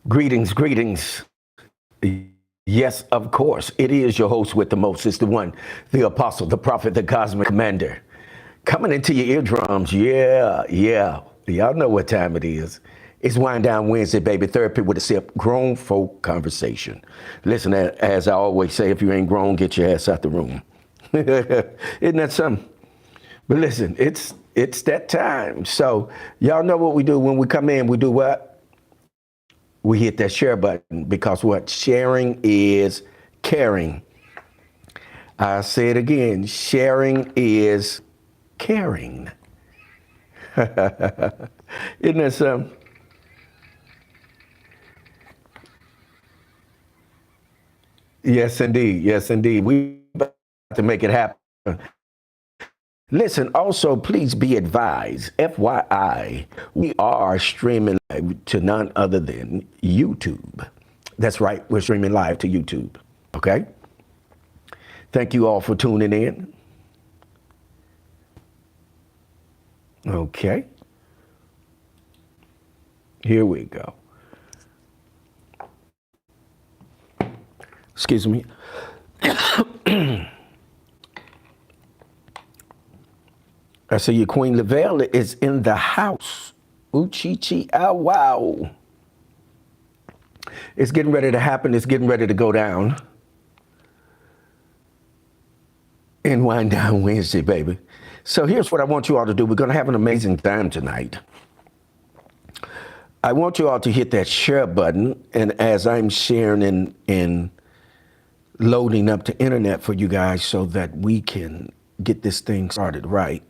Greetings, greetings. Yes, of course. It is your host with the most. It's the one, the apostle, the prophet, the cosmic commander. Coming into your eardrums. Yeah. Y'all know what time it is. It's Wind Down Wednesday, baby. Therapy with a sip. Grown folk conversation. Listen, as I always say, if you ain't grown, get your ass out the room. Isn't that something? But listen, it's that time. So y'all know what we do when we come in. We do what? We hit that share button because what? Sharing is caring. I say it again. Sharing is caring. Isn't that something? Yes, indeed. Yes, indeed. We about to make it happen. Listen, also, please be advised, FYI, we are streaming live to none other than YouTube. That's right, we're streaming live to YouTube, okay? Thank you all for tuning in. Okay. Here we go. Excuse me. I see you, Queen Lavelle is in the house. Ooh-chee-chee, ah, wow. It's getting ready to happen. It's getting ready to go down. And Wind Down Wednesday, baby. So here's what I want you all to do. We're going to have an amazing time tonight. I want you all to hit that share button. And as I'm sharing and loading up the internet for you guys so that we can get this thing started right.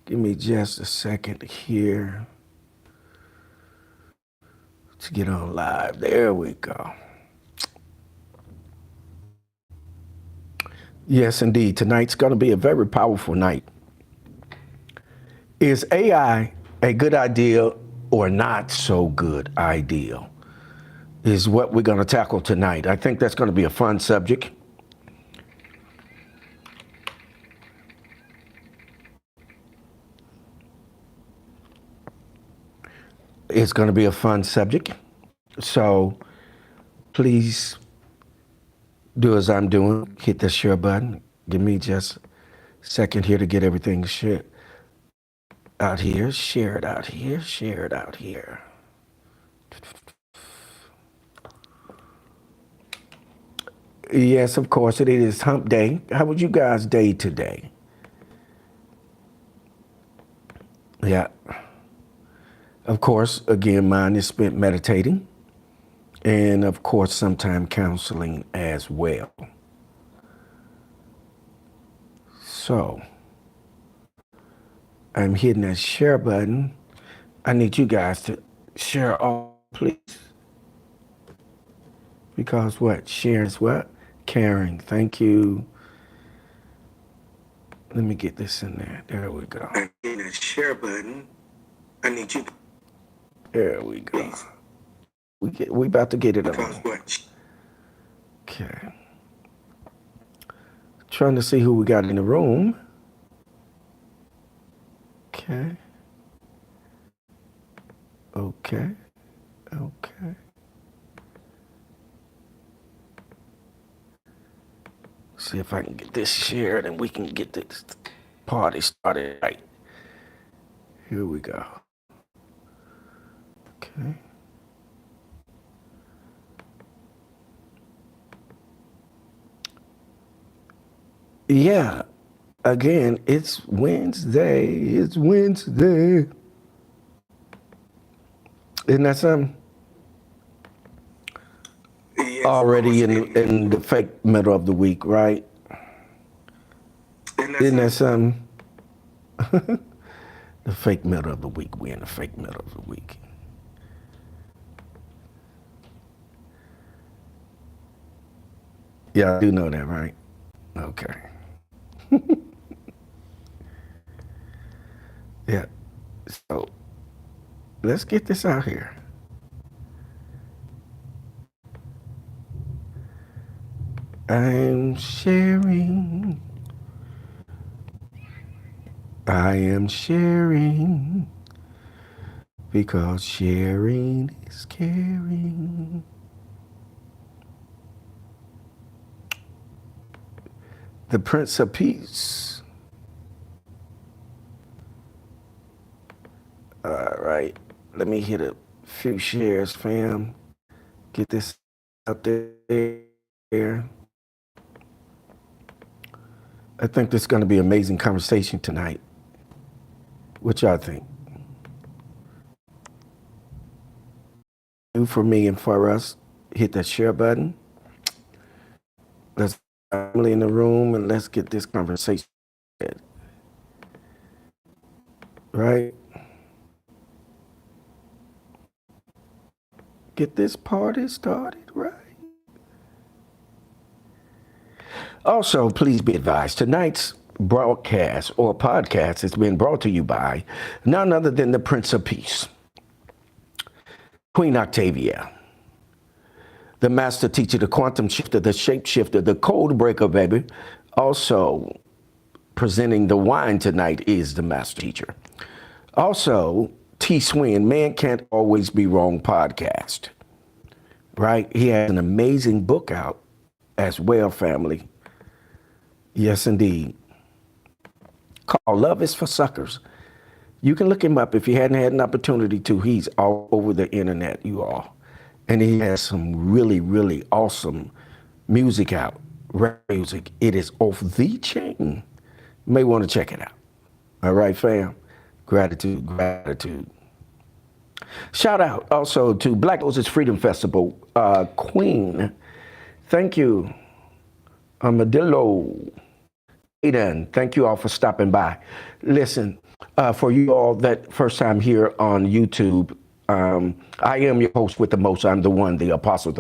Give me just a second here to get on live. There we go. Yes, indeed. Tonight's going to be a very powerful night. Is AI a good idea or not so good idea? Is what we're going to tackle tonight. I think that's going to be a fun subject. It's going to be a fun subject. So please do as I'm doing. Hit the share button. Give me just a second here to get everything shared out here. Share it out here. Share it out here. Yes, of course, it is hump day. How was you guys' day today? Yeah. Of course, again, mine is spent meditating. And of course, sometime counseling as well. So, I'm hitting that share button. I need you guys to share all, please. Because what? Share is what? Caring. Thank you. Let me get this in there. There we go. I'm hitting that share button. I need you. There we go. Please. We about to get it on. Okay. Trying to see who we got in the room. Okay. Okay. Okay. See if I can get this shared and we can get this party started right. Here we go. Okay. Yeah. Again, it's Wednesday. It's Wednesday. Isn't that something? Yes, already in the fake middle of the week, right? Isn't that something? The fake middle of the week. We're in the fake middle of the week. Yeah, I do know that, right? Okay. Yeah. So let's get this out here. I'm sharing. I am sharing. because sharing is caring. The Prince of Peace. All right, let me hit a few shares, fam. Get this out there. I think this is going to be an amazing conversation tonight. What y'all think? For me and for us, hit that share button. Let's family in the room and let's get this conversation started. Right? Get this party started, right? Also, please be advised, tonight's broadcast or podcast has been brought to you by none other than the Prince of Peace, Queen Octavia, the master teacher, the quantum shifter, the shape shifter, the code breaker, baby. Also presenting the wine tonight is the master teacher. Also, T. Swin, Man Can't Always Be Wrong podcast, right? He has an amazing book out as well, family. Yes, indeed. Called Love is for Suckers. You can look him up if you hadn't had an opportunity to. He's all over the internet, you all. And he has some really, really awesome music out, rap music. It is off the chain. You may want to check it out. All right, fam. Gratitude, gratitude. Shout out also to Black Moses Freedom Festival, Queen. Thank you, Armadillo. Aiden, thank you all for stopping by. Listen, for you all that first time here on YouTube, I am your host with the most. I'm the one, the apostle,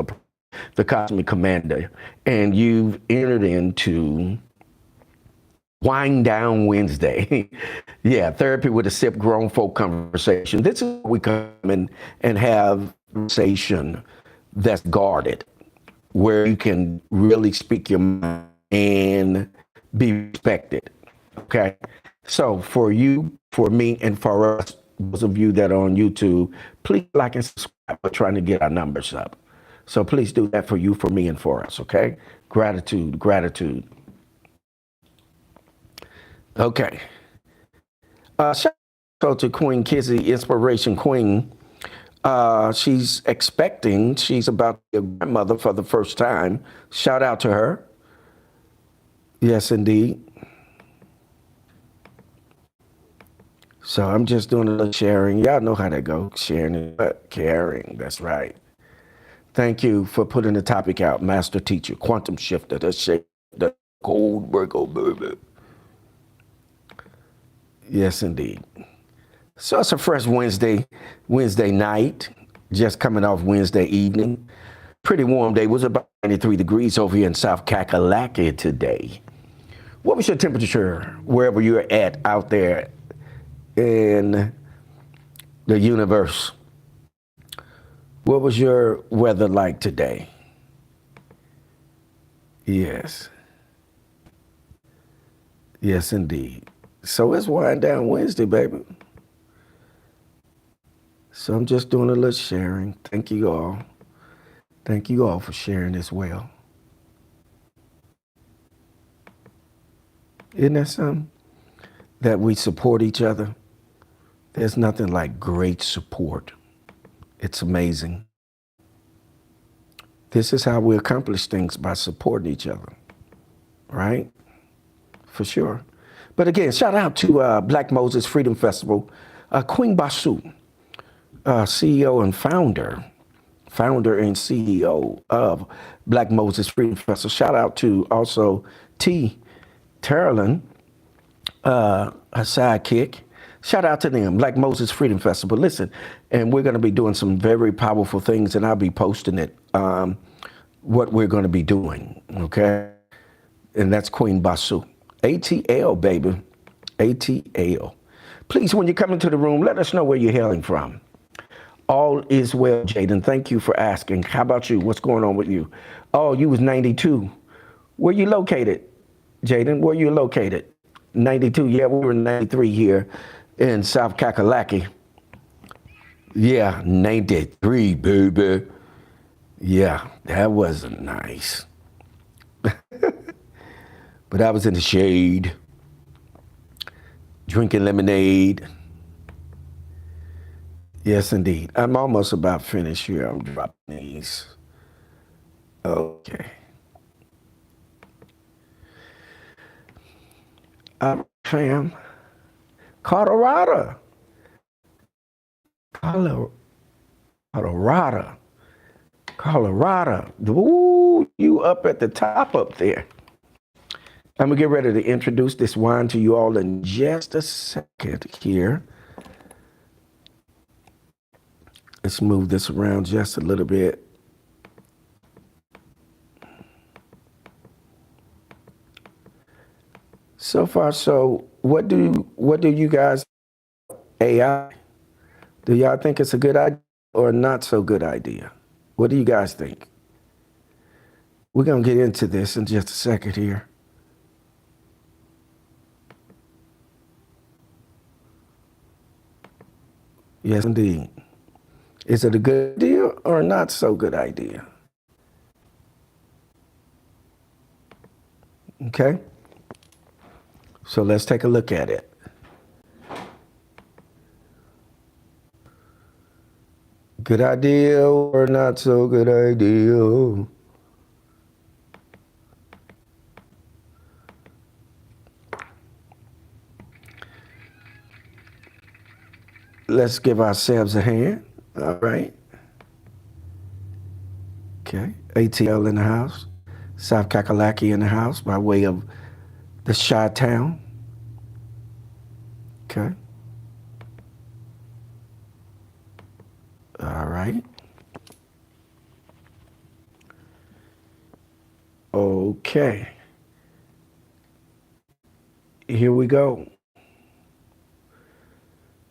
the cosmic commander. And you've entered into Wind Down Wednesday. Yeah, therapy with a sip, grown folk conversation. This is where we come in and have conversation that's guarded, where you can really speak your mind and be respected. Okay. So for you, for me, and for us, those of you that are on YouTube, please like and subscribe. We're trying to get our numbers up. So please do that for you, for me, and for us. Okay. Gratitude, gratitude. Okay. Shout out to Queen Kizzy, Inspiration Queen. She's expecting, she's about to be a grandmother for the first time. Shout out to her. Yes, indeed. So I'm just doing a little sharing. Y'all know how that goes. Sharing, but caring. That's right. Thank you for putting the topic out. Master teacher, quantum shifter, the shape, the cold breaker, baby. Yes, indeed. So it's a fresh Wednesday night, just coming off Wednesday evening. Pretty warm day. It was about 93 degrees over here in South Kakalaki today. What was your temperature wherever you're at out there in the universe? What was your weather like today? Yes. Yes, indeed. So it's Wind Down Wednesday, baby. So I'm just doing a little sharing. Thank you all. Thank you all for sharing as well. Isn't that something? That we support each other. There's nothing like great support. It's amazing. This is how we accomplish things, by supporting each other, right? For sure. But again, shout out to Black Moses Freedom Festival, Queen Basu, CEO and founder and CEO of Black Moses Freedom Festival. Shout out to also T. Terrelin, a sidekick. Shout out to them, Black Moses Freedom Festival. Listen, and we're going to be doing some very powerful things, and I'll be posting it, what we're going to be doing, okay? And that's Queen Basu. ATL, baby. ATL. Please, when you come into the room, let us know where you're hailing from. All is well, Jaden. Thank you for asking. How about you? What's going on with you? Oh, you was 92. Where you located, Jaden? Where you located? 92. Yeah, we were 93 here in South Kakalaki. Yeah, named it 3, baby. Yeah, that wasn't nice. But I was in the shade, drinking lemonade. Yes, indeed. I'm almost about finished here. I'm dropping these. Okay. Fam. Colorado. Colorado. Colorado. Colorado. Ooh, you up at the top up there. I'm gonna get ready to introduce this wine to you all in just a second here. Let's move this around just a little bit. So far, so what do you guys AI? Do y'all think it's a good idea or not so good idea? What do you guys think? We're gonna get into this in just a second here. Yes, indeed. Is it a good idea or not so good idea? Okay. So let's take a look at it. Good idea or not so good idea? Let's give ourselves a hand. All right. Okay. ATL in the house. South Kakalaki in the house by way of the Chi-Town. Okay. All right. Okay. Here we go.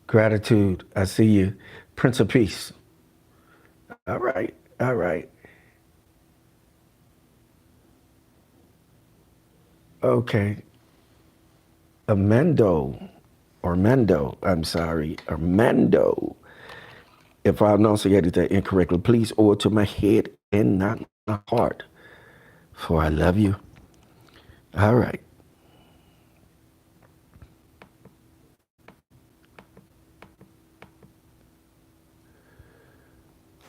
Gratitude. I see you. Prince of Peace. All right. All right. Okay. Armando, I'm sorry. Armando. If I enunciated that incorrectly, please owe it to my head and not my heart. For I love you. All right.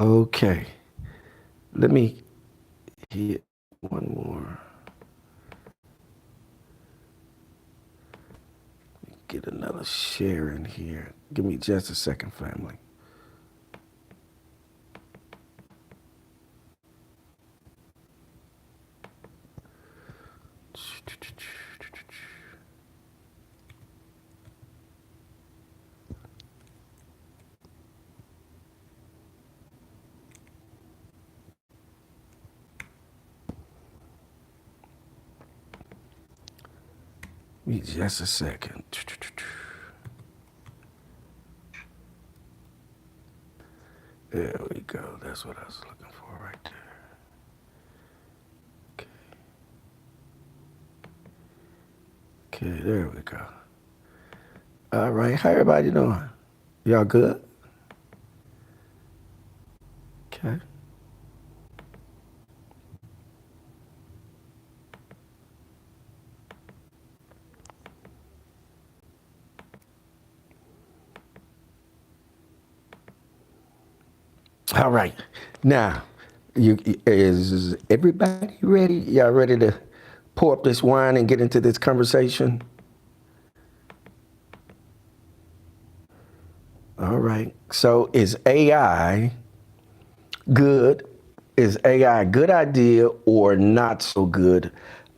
Okay. Let me hit one more. Get another share in here. Give me just a second, family. Give me just a second. There we go. That's what I was looking for right there. Okay, there we go. All right, how everybody doing? Y'all good? Okay. All right. Now, is everybody ready? Y'all ready to pour up this wine and get into this conversation? All right. So is AI good? Is AI a good idea or not so good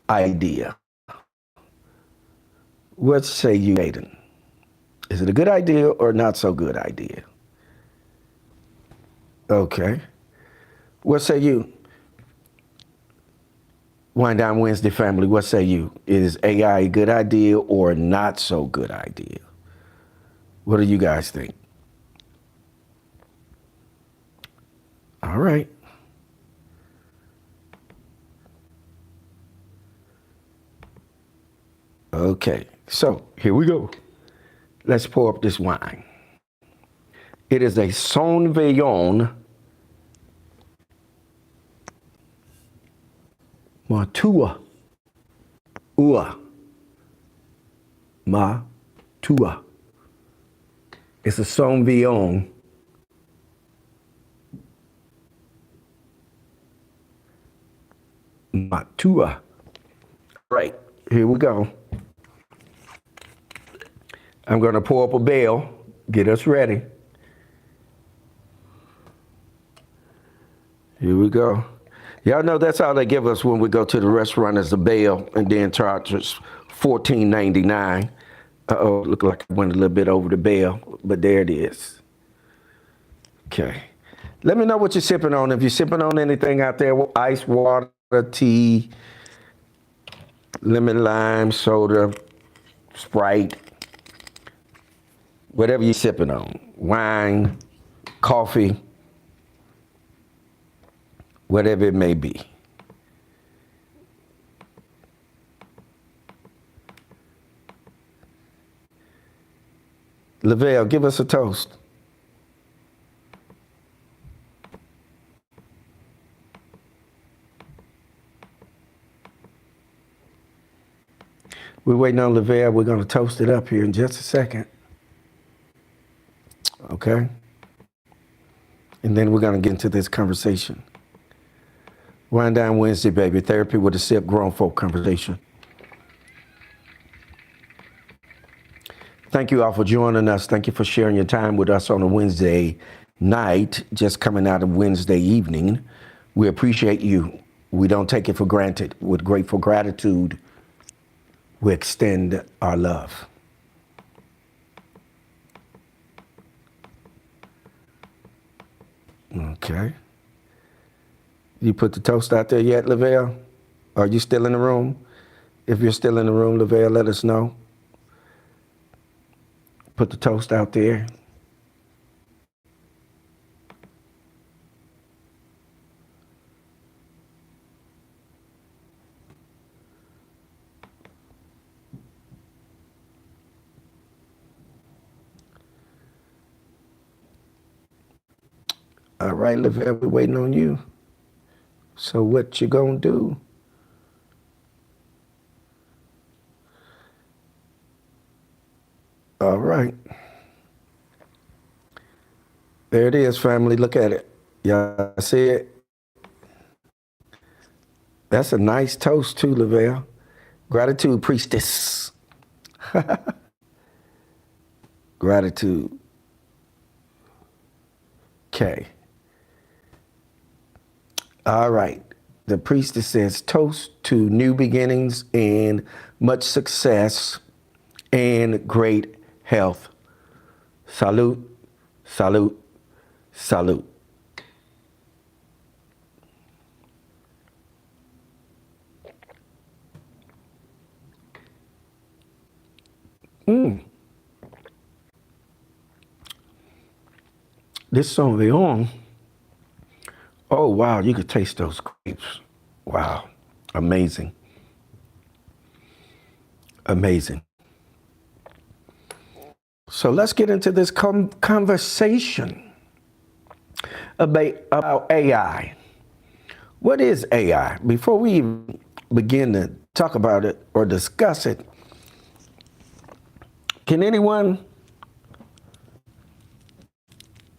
idea? What say you, Aiden? Is it a good idea or not so good idea? Okay. What say you? Wind Down Wednesday family, what say you? Is AI a good idea or not so good idea? What do you guys think? All right. Okay, so here we go. Let's pour up this wine. It is a Sauvignon Matua. Ua. Matua. It's a Sauvignon Matua. Right, here we go. I'm going to pour up a bell. Get us ready. Here we go. Y'all know that's all they give us when we go to the restaurant is a bell, and then charge us $14.99. Uh-oh, look like I went a little bit over the bell, but there it is. Okay. Let me know what you're sipping on. If you're sipping on anything out there, ice, water, tea, lemon, lime, soda, Sprite, whatever you're sipping on, wine, coffee, whatever it may be. Lavelle, give us a toast. We're waiting on Lavelle. We're going to toast it up here in just a second. Okay? And then we're going to get into this conversation. Wind Down Wednesday, baby. Therapy with a Sip, grown folk conversation. Thank you all for joining us. Thank you for sharing your time with us on a Wednesday night, just coming out of Wednesday evening. We appreciate you. We don't take it for granted. With grateful gratitude, we extend our love. Okay. You put the toast out there yet, Lavelle? Are you still in the room? If you're still in the room, Lavelle, let us know. Put the toast out there. All right, Lavelle, we're waiting on you. So what you gonna do? All right. There it is, family. Look at it. Y'all see it? That's a nice toast too, Lavelle. Gratitude, priestess. Gratitude. Okay. All right. The priestess says, toast to new beginnings and much success and great health. Salute, salute, salute. This Sauvignon, oh wow, you could taste those grapes. Wow, amazing. Amazing. So let's get into this conversation about AI. What is AI? Before we even begin to talk about it or discuss it, can anyone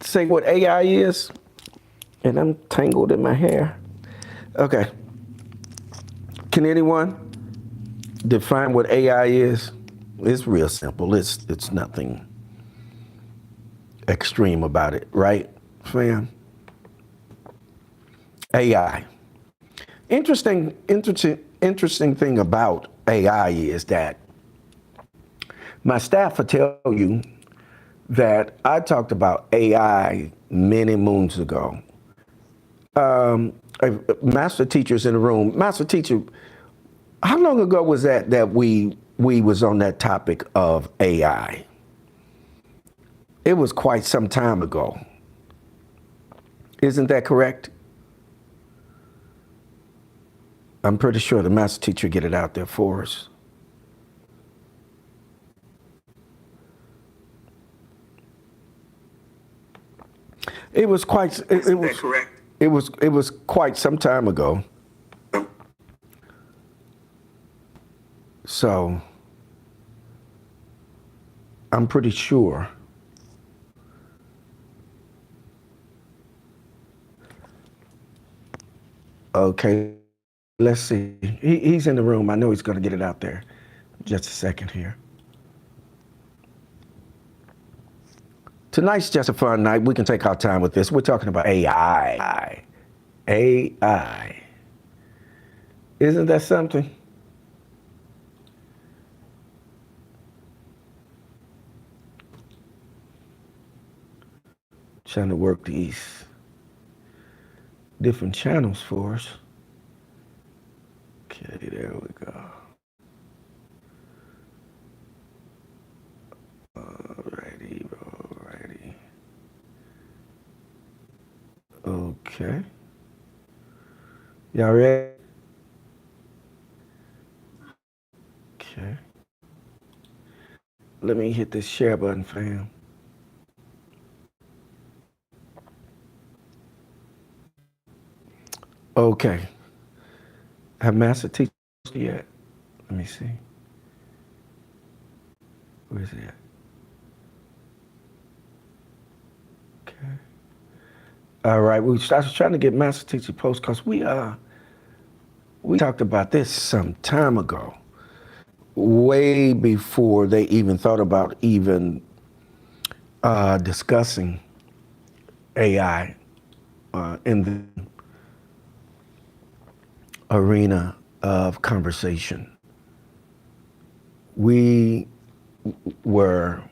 say what AI is? And I'm tangled in my hair. Okay. Can anyone define what AI is? It's real simple. It's nothing extreme about it, right, fam? AI. Interesting thing about AI is that my staff will tell you that I talked about AI many moons ago. Master teachers in the room. Master teacher, how long ago was that we was on that topic of AI? It was quite some time ago. Isn't that correct? I'm pretty sure the master teacher get it out there for us. It was quite. It was correct? It was quite some time ago. So I'm pretty sure. Okay, let's see. He's in the room. I know he's going to get it out there. Just a second here. Tonight's just a fun night. We can take our time with this. We're talking about AI. AI. Isn't that something? Trying to work these different channels for us. Okay, there we go. Alrighty. Okay. Y'all ready? Okay. Let me hit this share button, fam. Okay. Have Master Teacher yet? Let me see. Where's he at? Okay. All right. I was trying to get Master Teacher post because we talked about this some time ago, way before they even thought about even discussing AI in the arena of conversation. We were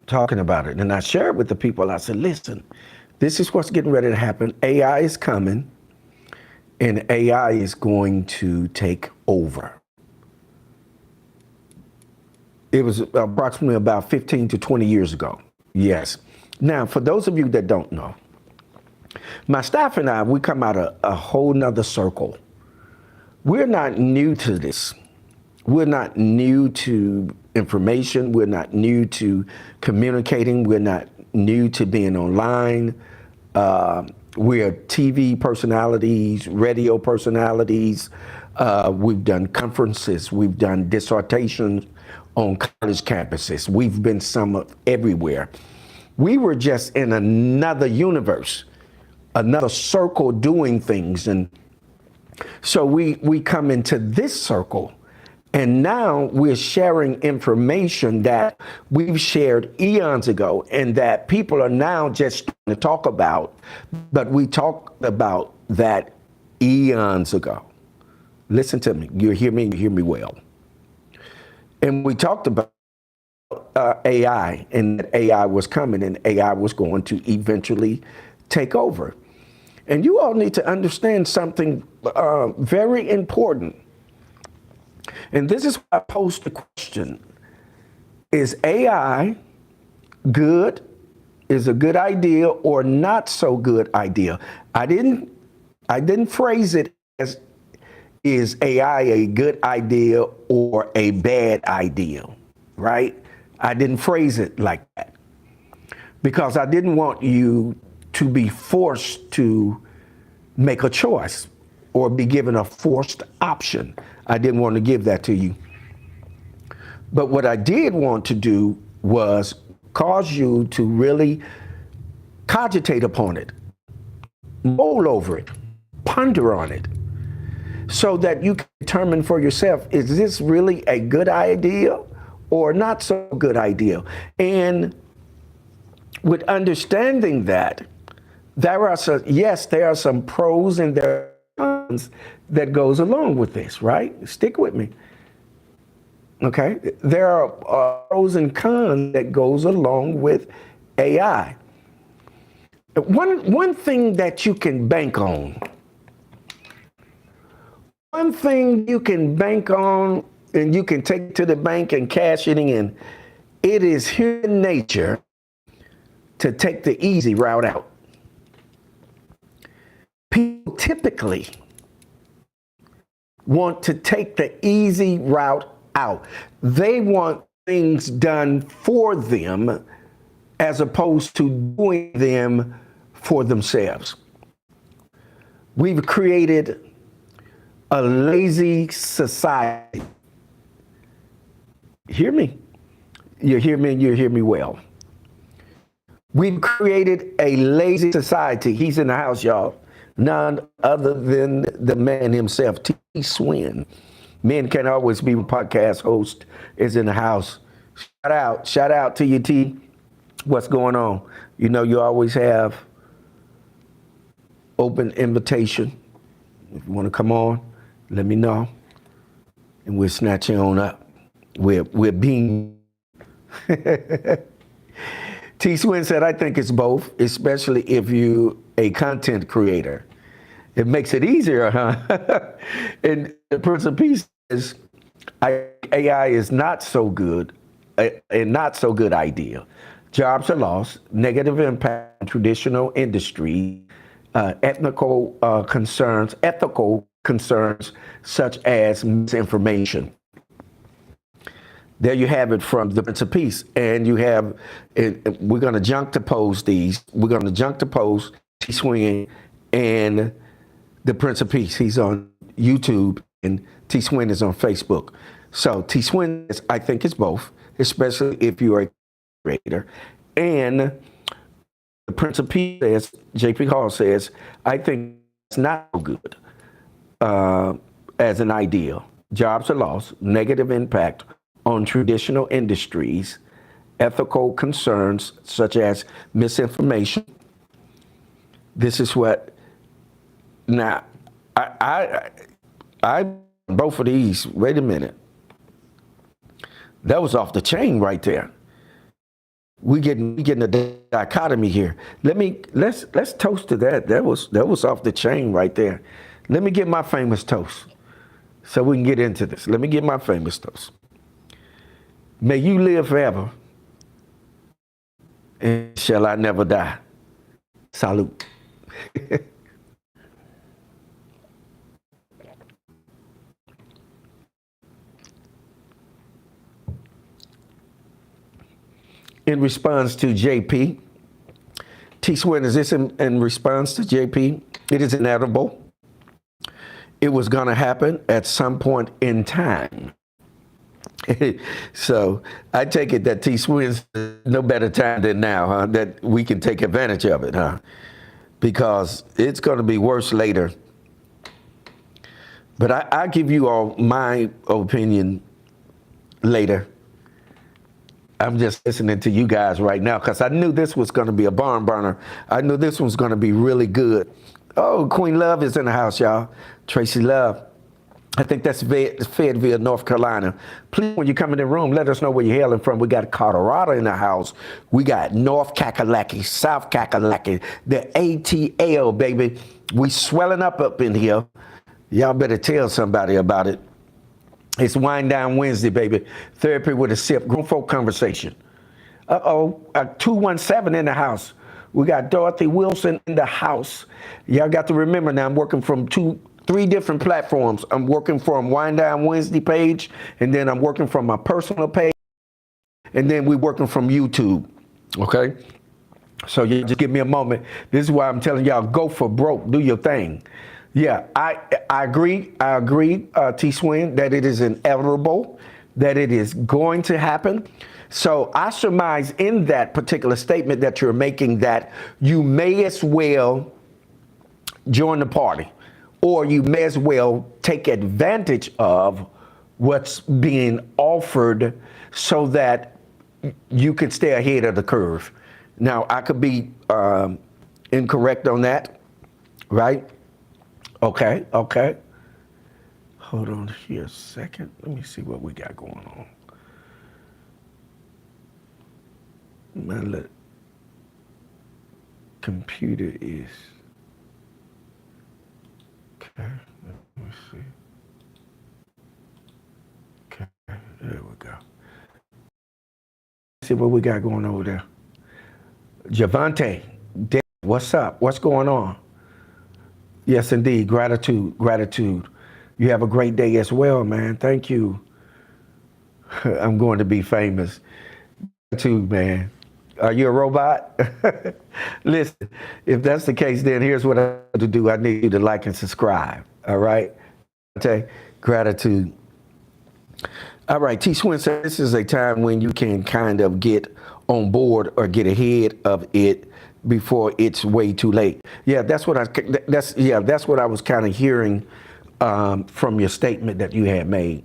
talking about it, and I shared with the people. I said, listen, this is what's getting ready to happen. AI is coming, and AI is going to take over. It was approximately about 15 to 20 years ago. Yes. Now, for those of you that don't know, my staff and I, we come out of a whole nother circle. We're not new to this. We're not new to information. We're not new to communicating. We're not new to being online. We're TV personalities, radio personalities. We've done conferences. We've done dissertations on college campuses. We've been everywhere. We were just in another universe, another circle doing things. And so we come into this circle, and now we're sharing information that we've shared eons ago and that people are now just trying to talk about, but we talked about that eons ago. Listen to me. You hear me well. And we talked about AI, and that AI was coming, and AI was going to eventually take over. And you all need to understand something very important. And this is why I posed the question: is AI good? Is a good idea or not so good idea? I didn't phrase it as, is AI a good idea or a bad idea, right? I didn't phrase it like that because I didn't want you to be forced to make a choice or be given a forced option. I didn't want to give that to you. But what I did want to do was cause you to really cogitate upon it, mull over it, ponder on it, so that you can determine for yourself, is this really a good idea or not so good idea? And with understanding that, there are some pros and there are cons that goes along with this, right? Stick with me. Okay? There are pros and cons that goes along with AI. One thing that you can bank on, one thing you can bank on and you can take to the bank and cash it in, it is human nature to take the easy route out. People typically want to take the easy route out. They want things done for them as opposed to doing them for themselves. We've created a lazy society. Hear me? You hear me and you hear me well. We've created a lazy society. He's in the house, y'all. None other than the man himself, T. Swin. Men can't always be a podcast host, is in the house. Shout out to you, T. What's going on? You know, you always have open invitation. If you want to come on, let me know, and we'll snatch you on up. We're being. T. Swin said, I think it's both, especially if you a content creator. It makes it easier, huh? And the Prince of Peace is, AI is not so good, a not so good idea. Jobs are lost, negative impact on traditional industry, ethical concerns such as misinformation. There you have it from the Prince of Peace. And you have, we're going to juxtapose these. We're going to juxtapose T. Swin and the Prince of Peace. He's on YouTube and T. Swin is on Facebook. So T. Swin is, I think it's both, especially if you're a creator. And the Prince of Peace says, J.P. Hall says, I think it's not so good as an idea. Jobs are lost, negative impact on traditional industries, ethical concerns such as misinformation. This is what, now, I both of these, wait a minute. That was off the chain right there. We getting a dichotomy here. Let's toast to that. That was off the chain right there. Let me get my famous toast so we can get into this. Let me get my famous toast. May you live forever, and shall I never die. Salute. In response to JP, T. Swin, is this in response to JP? It is inevitable. It was going to happen at some point in time. So I take it that T. Swin's no better time than now, huh? That we can take advantage of it, huh? Because it's going to be worse later. But I give you all my opinion later. I'm just listening to you guys right now because I knew this was going to be a barn burner. I knew this was going to be really good. Oh, Queen Love is in the house, y'all. Tracy Love. I think that's Fayetteville, North Carolina. Please, when you come in the room, let us know where you're hailing from. We got Colorado in the house. We got North Kakalaki, South Kakalaki, the ATL, baby. We swelling up in here. Y'all better tell somebody about it. It's Wind Down Wednesday, baby. Therapy with a sip, grown folk conversation. 217 in the house. We got Dorothy Wilson in the house. Y'all got to remember now, I'm working from three different platforms. I'm working from Wind Down Wednesday page, and then I'm working from my personal page, and then we're working from YouTube, okay? So you just give me a moment. This is why I'm telling y'all, go for broke, do your thing. Yeah, I agree, T. Swin, that it is inevitable, that it is going to happen. So I surmise in that particular statement that you're making that you may as well join the party, or you may as well take advantage of what's being offered so that you can stay ahead of the curve. Now, I could be incorrect on that, right? Okay. Hold on here a second. Let me see what we got going on. My computer is, okay, let me see. Okay, there we go. See what we got going over there. Javante, what's up? What's going on? Yes, indeed. Gratitude. You have a great day as well, man. Thank you. I'm going to be famous. Gratitude, man. Are you a robot? Listen, if that's the case, then here's what I have to do. I need you to like and subscribe. All right. Okay. Gratitude. All right. T. Swin said this is a time when you can kind of get on board or get ahead of it before it's way too late. Yeah, that's what I was kind of hearing from your statement that you had made.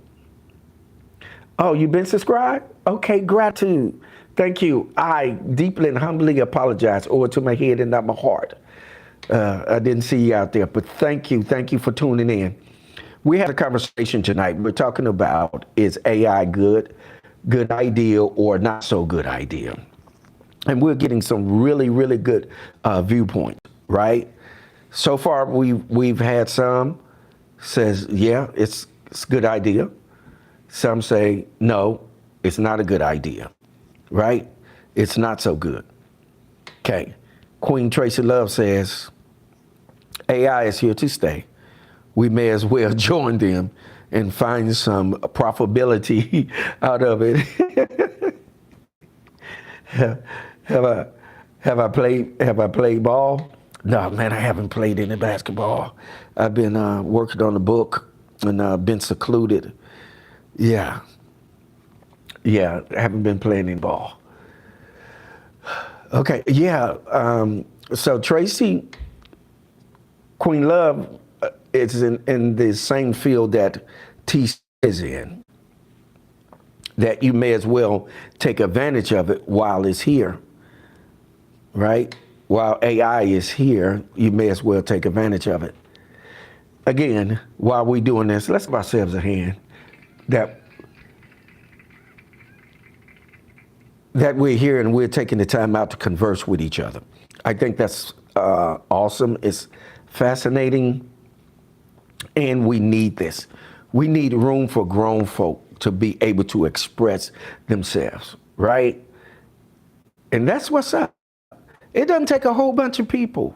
Oh, you've been subscribed? Okay, gratitude. Thank you. I deeply and humbly apologize over to my head and not my heart. I didn't see you out there, but thank you. Thank you for tuning in. We had a conversation tonight. We're talking about, is AI good idea or not so good idea? And we're getting some really, really good viewpoints, right? So far, we've had some says, yeah, it's a good idea. Some say, no, it's not a good idea, right? It's not so good. Okay. Queen Tracy Love says, AI is here to stay. We may as well join them and find some profitability out of it. Have I played ball? No, man, I haven't played any basketball. I've been working on the book and been secluded. Yeah, I haven't been playing any ball. Okay, yeah. So Tracy, Queen Love is in the same field that T is in. That you may as well take advantage of it while it's here, right? While AI is here, you may as well take advantage of it. Again, while we're doing this, let's give ourselves a hand that we're here and we're taking the time out to converse with each other. I think that's awesome. It's fascinating, and we need this. We need room for grown folk to be able to express themselves, right? And that's what's up. It doesn't take a whole bunch of people.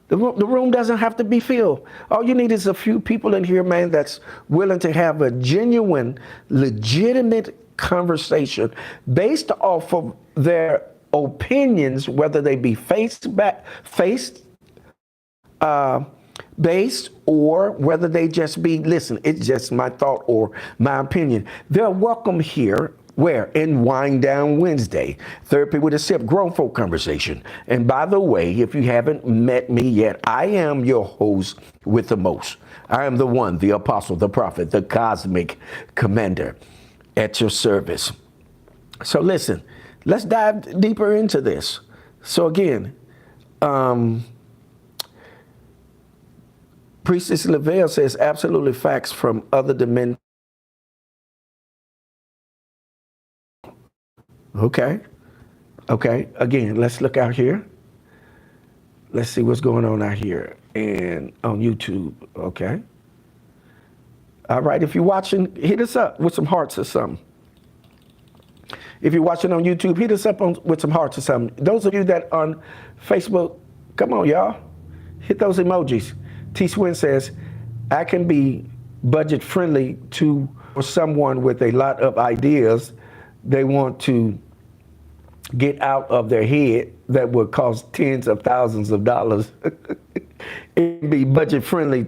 The room doesn't have to be filled. All you need is a few people in here, man, that's willing to have a genuine, legitimate conversation based off of their opinions, whether they be based or whether they just be, listen, it's just my thought or my opinion. They're welcome here. Where? In Wind Down Wednesday, Therapy with a Sip, Grown Folk Conversation. And by the way, if you haven't met me yet, I am your host with the most. I am the one, the apostle, the prophet, the cosmic commander at your service. So listen, let's dive deeper into this. So again, Priestess Lavelle says, absolutely facts from other dimensions. Okay. Again, let's look out here. Let's see what's going on out here and on YouTube. Okay. All right. If you're watching, hit us up with some hearts or something. If you're watching on YouTube, hit us up with some hearts or something. Those of you that on Facebook, come on, y'all. Hit those emojis. T. Swin says, I can be budget friendly for someone with a lot of ideas they want to get out of their head that would cost tens of thousands of dollars. It'd be budget friendly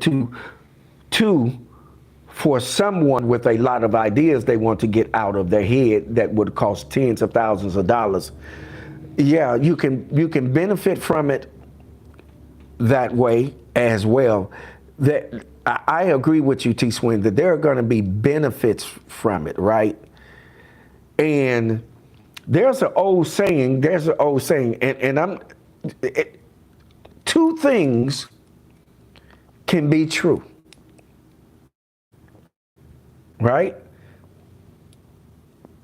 for someone with a lot of ideas they want to get out of their head that would cost tens of thousands of dollars. Yeah, you can benefit from it that way as well. That I agree with you, T. Swin, that there are going to be benefits from it, right? And there's an old saying, and two things can be true, right?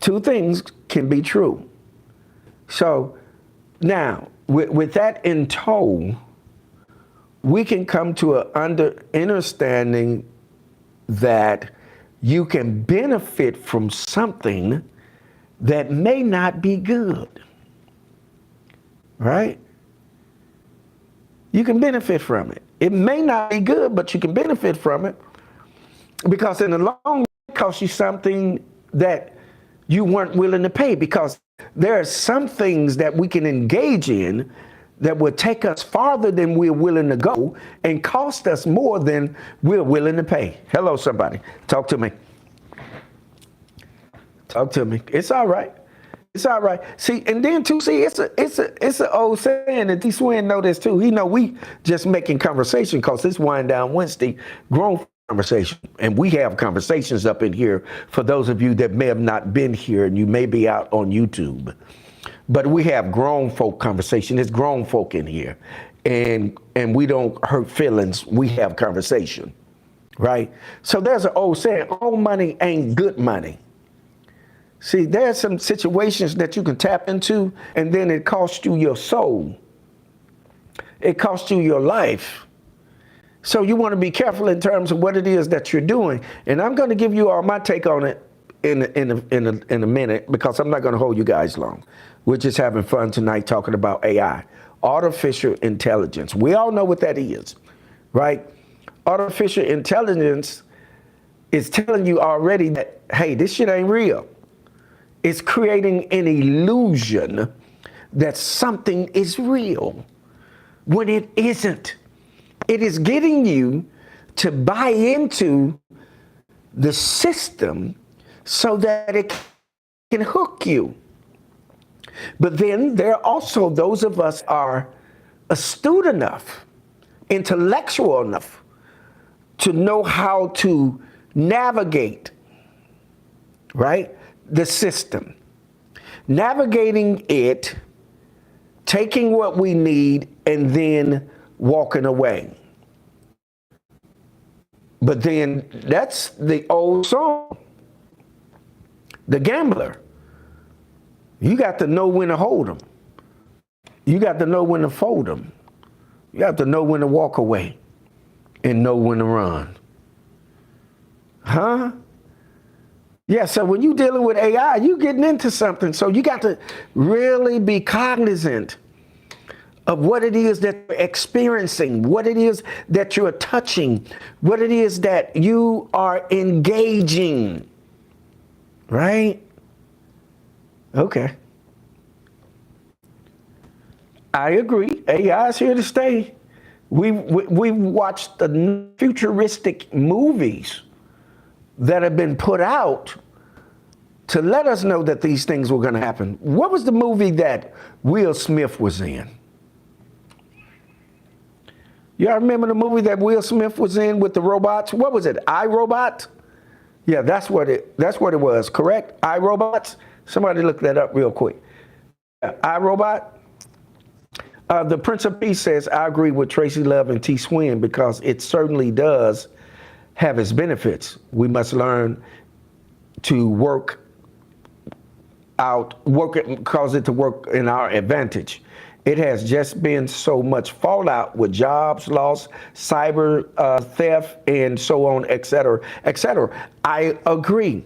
Two things can be true. So now, with that in tow, we can come to an understanding that you can benefit from something that may not be good, right? You can benefit from it. It may not be good, but you can benefit from it because in the long run, it costs you something that you weren't willing to pay, because there are some things that we can engage in that will take us farther than we're willing to go and cost us more than we're willing to pay. Hello, somebody. Talk to me. Talk to me. It's all right. It's all right. See, and then too, see, it's an old saying, and T. Swin know this too. He know we just making conversation because it's Wind Down Wednesday, grown conversation. And we have conversations up in here for those of you that may have not been here and you may be out on YouTube. But we have grown folk conversation. It's grown folk in here. And we don't hurt feelings. We have conversation. Right? So there's an old saying, all money ain't good money. See, there's some situations that you can tap into, and then it costs you your soul. It costs you your life. So you want to be careful in terms of what it is that you're doing. And I'm going to give you all my take on it in a minute, because I'm not going to hold you guys long. We're just having fun tonight talking about AI, artificial intelligence. We all know what that is, right? Artificial intelligence is telling you already that, hey, this shit ain't real. It's creating an illusion that something is real when it isn't. It is getting you to buy into the system so that it can hook you. But then there are also those of us are astute enough, intellectual enough to know how to navigate, right? The system, navigating it, taking what we need, and then walking away. But then that's the old song, the gambler. You got to know when to hold them. You got to know when to fold them. You got to know when to walk away and know when to run. Huh? Yeah, so when you're dealing with AI, you're getting into something. So you got to really be cognizant of what it is that you're experiencing, what it is that you're touching, what it is that you are engaging, right? Okay. I agree. AI is here to stay. We've watched the futuristic movies that have been put out to let us know that these things were going to happen. What was the movie that Will Smith was in? Y'all remember the movie that Will Smith was in with the robots? What was it? iRobot? Yeah, that's what it was, correct? iRobots? Somebody look that up real quick. Yeah, iRobot? The Prince of Peace says, I agree with Tracy Love and T. Swin because it certainly does have its benefits. We must learn to cause it to work in our advantage. It has just been so much fallout with jobs lost, cyber theft, and so on, et cetera, et cetera. I agree.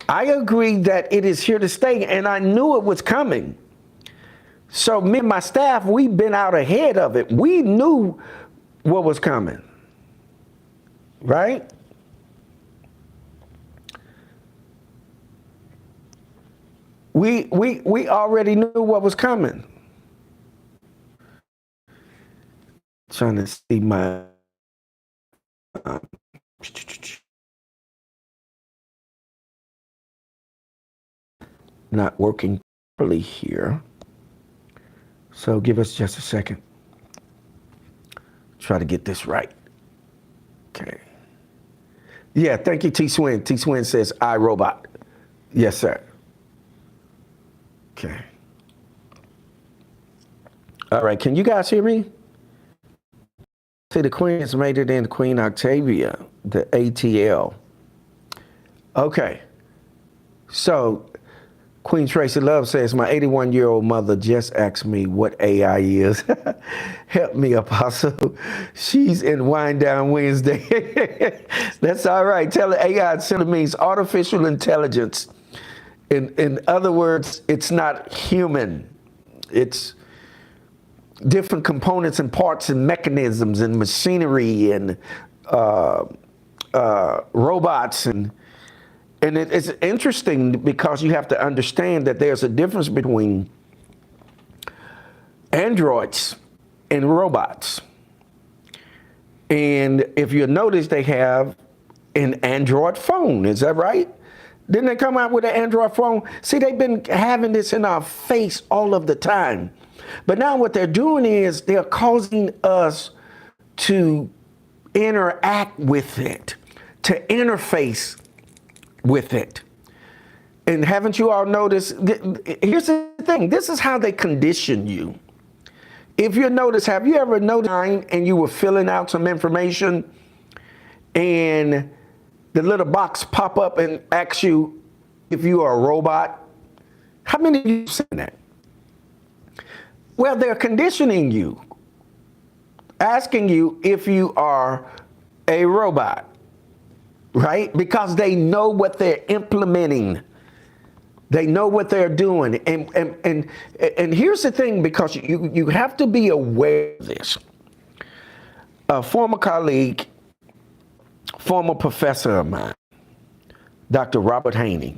I agree that it is here to stay, and I knew it was coming. So me and my staff, we've been out ahead of it. We knew what was coming. Right? We already knew what was coming. Trying to see my not working properly here. So give us just a second. Try to get this right. Okay. Yeah, thank you, T. Swin. T. Swin says, iRobot. Yes, sir. Okay. All right, can you guys hear me? See, the Queen has made it in Queen Octavia, the ATL. Okay. So, Queen Tracy Love says, my 81-year-old mother just asked me what AI is. Help me, Apostle. She's in Wind Down Wednesday. That's all right. Tell her AI simply means artificial intelligence. In other words, it's not human. It's different components and parts and mechanisms and machinery and robots and And it's interesting because you have to understand that there's a difference between androids and robots. And if you notice, they have an Android phone. Is that right? Didn't they come out with an Android phone? See, they've been having this in our face all of the time. But now what they're doing is they're causing us to interact with it, to interface with it. And haven't you all noticed? Here's the thing. This is how they condition you. If you notice, have you ever noticed and you were filling out some information and the little box pop up and asks you if you are a robot? How many of you have seen that? Well, they're conditioning you, asking you if you are a robot, right? Because they know what they're implementing. They know what they're doing. And here's the thing, because you have to be aware of this. A former colleague, former professor of mine, Dr. Robert Haney,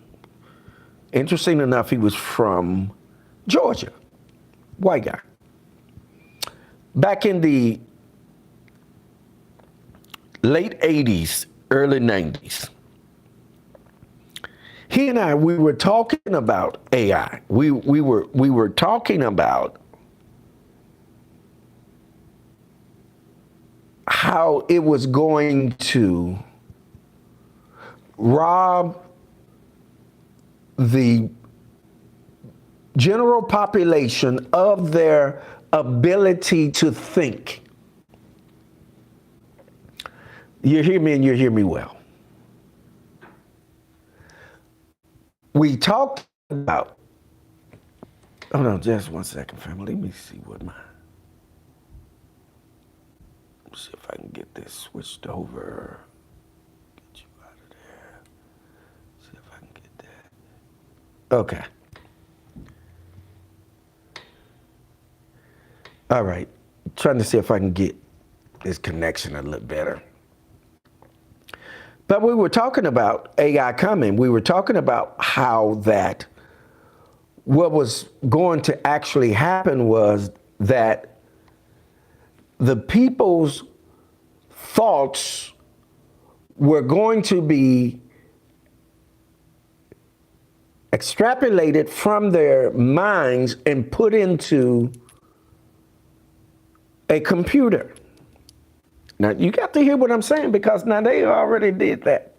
interesting enough, he was from Georgia, white guy. Back in the late 80s, early 90s, he and I, we were talking about AI. We were talking about how it was going to rob the general population of their ability to think. You hear me, and you hear me well. We talked about, hold on just one second, family. Let me see what see if I can get this switched over. Get you out of there. See if I can get that. Okay. All right. Trying to see if I can get this connection a little better. But we were talking about AI coming. We were talking about how that what was going to actually happen was that the people's thoughts were going to be extrapolated from their minds and put into a computer. Now, you got to hear what I'm saying, because now they already did that.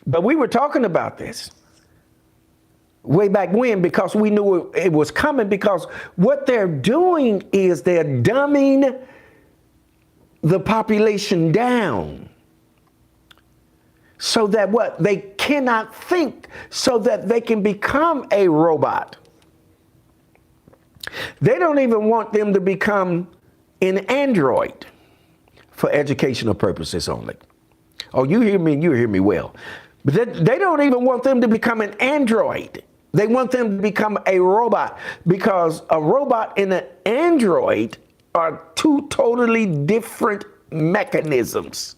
But we were talking about this way back when, because we knew it was coming, because what they're doing is they're dumbing the population down so that what? They cannot think, so that they can become a robot. They don't even want them to become an android for educational purposes only. Oh, you hear me, and you hear me well. But they don't even want them to become an android. They want them to become a robot, because a robot and an android are two totally different mechanisms.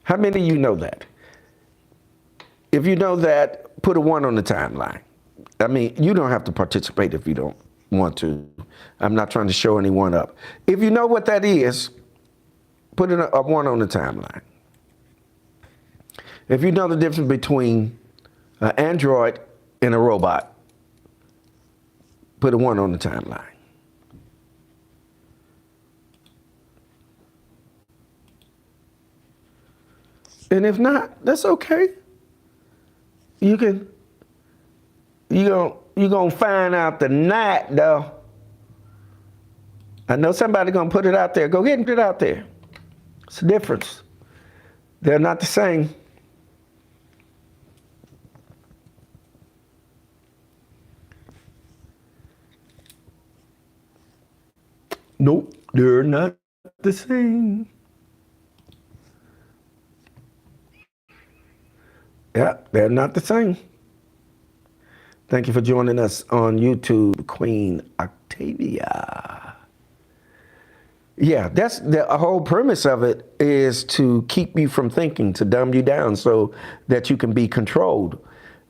How many of you know that? If you know that, put a 1 on the timeline. I mean, you don't have to participate if you don't want to. I'm not trying to show anyone up. If you know what that is, put a 1 on the timeline. If you know the difference between an android and a robot, put a 1 on the timeline. And if not, that's okay. You're gonna find out tonight, though. I know somebody gonna put it out there. Go ahead and put it out there. It's a difference. They're not the same. Nope, they're not the same. Yeah, they're not the same. Thank you for joining us on YouTube, Queen Octavia. Yeah, that's the whole premise of it, is to keep you from thinking, to dumb you down so that you can be controlled.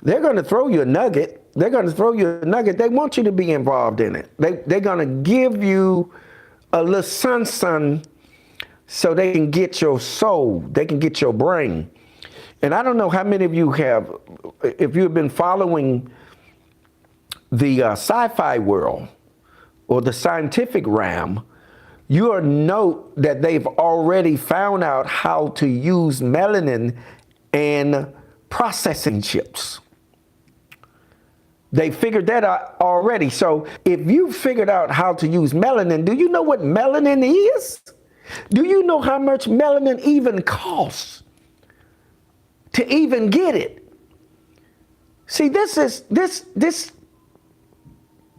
They're going to throw you a nugget. They're going to throw you a nugget. They want you to be involved in it. They're going to give you a little sun so they can get your soul. They can get your brain. And I don't know how many of you have, if you've been following the sci-fi world or the scientific realm, you'll note that they've already found out how to use melanin and processing chips. They figured that out already. So if you figured out how to use melanin, do you know what melanin is? Do you know how much melanin even costs to even get it? See, this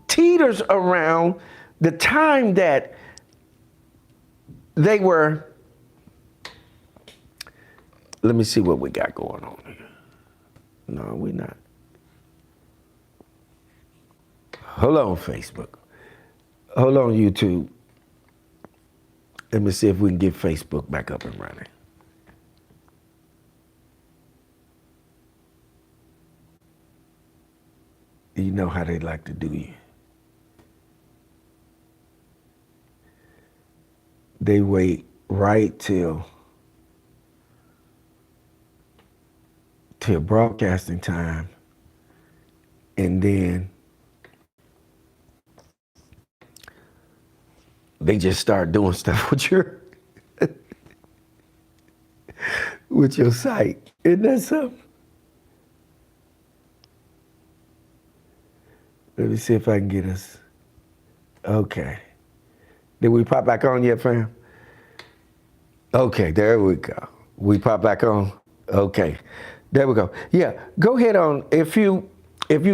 teeters around the time that they were. Let me see what we got going on here. No, we're not. Hold on, Facebook. Hold on, YouTube. Let me see if we can get Facebook back up and running. You know how they like to do you. They wait right till broadcasting time, and then they just start doing stuff with your site. Isn't that something? Let me see if I can get us. Okay. Did we pop back on yet, fam? Okay, there we go. We pop back on? Okay. There we go. Yeah, go ahead on. If you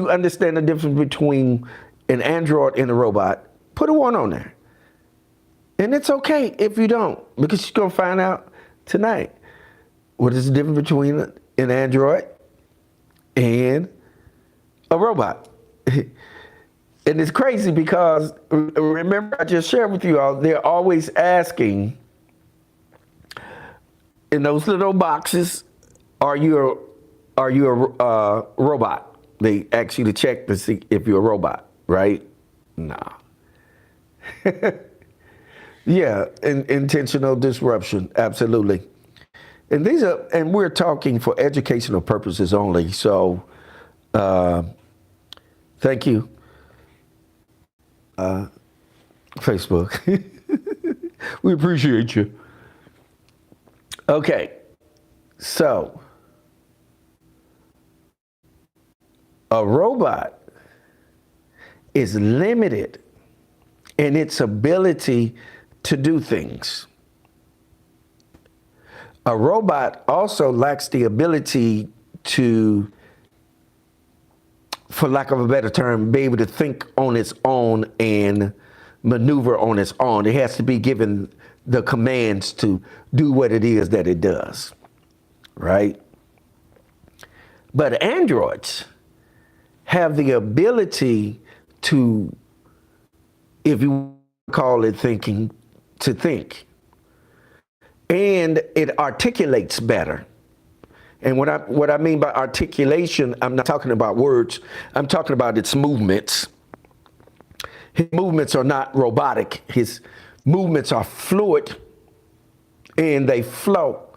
understand the difference between an android and a robot, put a 1 on there. And it's okay if you don't, because you're going to find out tonight what is the difference between an android and a robot. And it's crazy because, remember, I just shared with you all, they're always asking in those little boxes, are you a robot? They ask you to check to see if you're a robot, right? Nah. Yeah, intentional disruption, absolutely. And we're talking for educational purposes only. So, thank you, Facebook. We appreciate you. Okay, so a robot is limited in its ability to do things. A robot also lacks the ability to, for lack of a better term, be able to think on its own and maneuver on its own. It has to be given the commands to do what it is that it does, right? But androids have the ability to, if you call it thinking, to think. And it articulates better. And what I mean by articulation, I'm not talking about words, I'm talking about its movements. His movements are not robotic. His movements are fluid and they flow.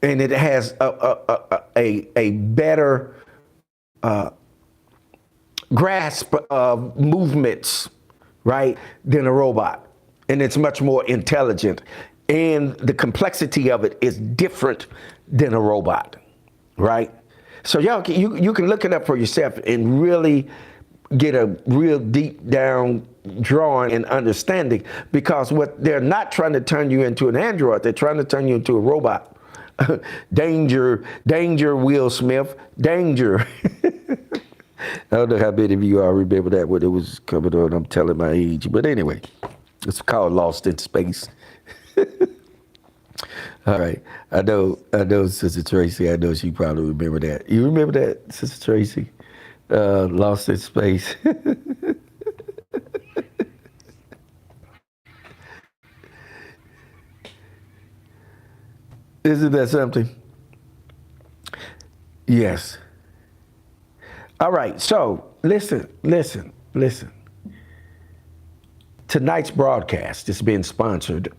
And it has a better grasp of movements, right, than a robot. And it's much more intelligent. And the complexity of it is different than a robot, right? So y'all, you can look it up for yourself and really get a real deep down drawing and understanding, because what they're not trying to turn you into an android, they're trying to turn you into a robot. Danger, Will Smith, danger. I don't know how many of you all remember that when it was coming on. I'm telling my age. But anyway, it's called Lost in Space. All right. I know, Sister Tracy, I know she probably remember that. You remember that, Sister Tracy? Lost in Space. Isn't that something? Yes. All right. So listen. Tonight's broadcast is being sponsored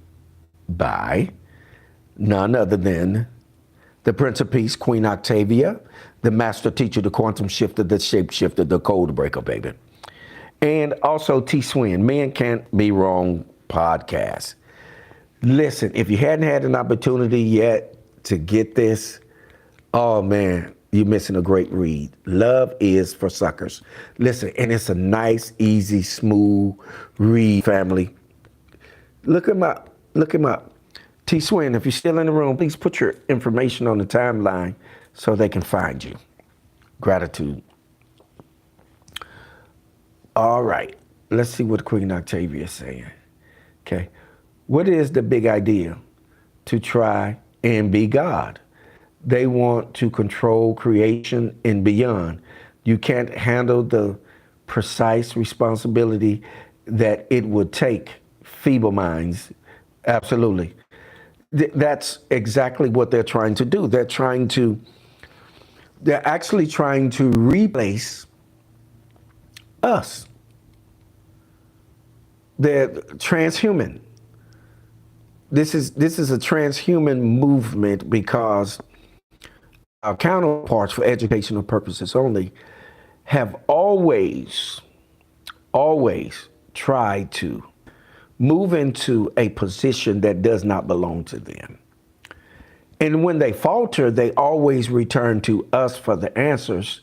by none other than the Prince of Peace, Queen Octavia, the Master Teacher, the Quantum Shifter, the Shapeshifter, the Code Breaker, baby. And also T Swin, Men Can't Be Wrong podcast. Listen, if you hadn't had an opportunity yet to get this, oh man, you're missing a great read. Love is for Suckers. Listen, and it's a nice, easy, smooth read, family. Look him up. Look him up. T Swin, if you're still in the room, please put your information on the timeline so they can find you. Gratitude. All right, let's see what Queen Octavia is saying. Okay, what is the big idea? To try and be God. They want to control creation and beyond. You can't handle the precise responsibility that it would take. Feeble minds, absolutely. That's exactly what they're trying to do. They're actually trying to replace us. They're transhuman. This is a transhuman movement because our counterparts for educational purposes only have always tried to move into a position that does not belong to them. And when they falter, they always return to us for the answers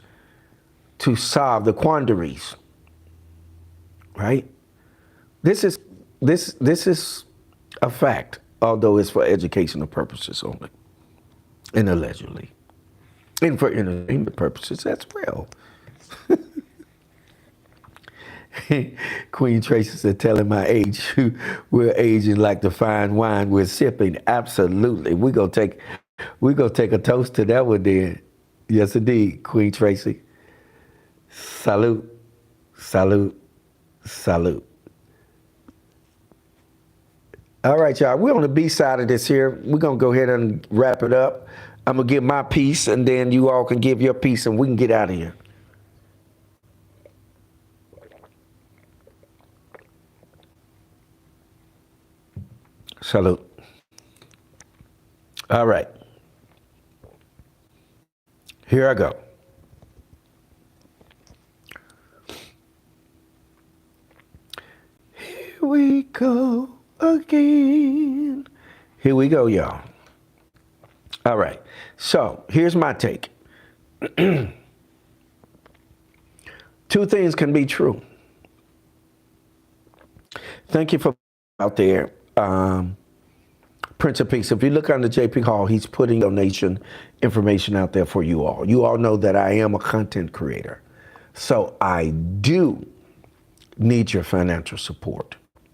to solve the quandaries, right? This is a fact, although it's for educational purposes only, and allegedly, and for entertainment purposes as well. Queen Tracy said, telling my age, we're aging like the fine wine we're sipping. Absolutely. We're gonna take a toast to that one then. Yes, indeed, Queen Tracy. Salute, salute, salute. All right, y'all, we're on the B side of this here. We're gonna go ahead and wrap it up. I'm gonna give my piece and then you all can give your piece and we can get out of here. Salute. All right. Here I go. Here we go again. Here we go, y'all. All right. So here's my take. Two things can be true. Thank you for out there. Prince of Peace, if you look under JP Hall, he's putting donation information out there for you all. You all know that I am a content creator. So I do need your financial support.